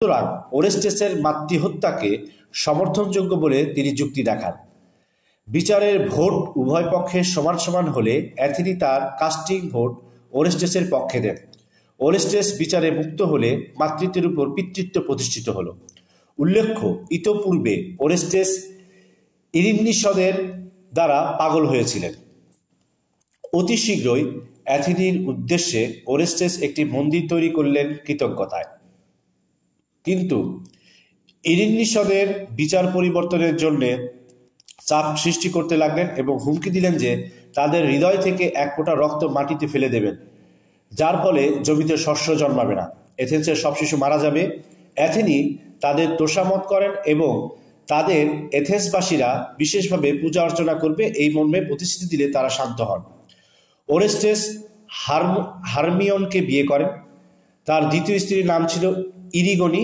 সুতরাং ওরেস্টেসের মাতৃহত্যাকে সমর্থনযোগ্য বলে তিনি যুক্তি দেখান। বিচারের ভোট উভয় পক্ষের সমান সমান হলে অ্যাথেনি তার কাস্টিং ভোট ওরেস্টেসের পক্ষে দেন। ওরেস্টেস বিচারে মুক্ত হলে মাতৃত্বের উপর পিতৃত্ব প্রতিষ্ঠিত হল। উল্লেখ্য, ইতপূর্বে ওরেস্টেস ইরিন্নিসদের দ্বারা পাগল হয়েছিলেন। অতি শীঘ্রই অ্যাথেনির উদ্দেশ্যে ওরেস্টেস একটি মন্দির তৈরি করলেন কৃতজ্ঞতায়, কিন্তু ইরিন্নিসদের বিচার পরিবর্তনের জন্য চাপ সৃষ্টি করতে লাগলেন এবং হুমকি দিলেন যে তাদের হৃদয় থেকে এক ফোঁটা রক্ত মাটিতে ফেলে দেবেন, যার ফলে জমিতে শস্য জন্মাবে না, এথেন্সের সব শিশু মারা যাবে। অ্যাথেনি তাদের তোষামত করেন এবং তাদের এথেন্সবাসীরা বিশেষভাবে পূজা অর্চনা করবে এই মর্মে প্রতিশ্রুতি দিলে তারা শান্ত হন। ওরেস্টেস হারমিয়নকে বিয়ে করেন। তার দ্বিতীয় স্ত্রীর নাম ছিল ইরিগনি।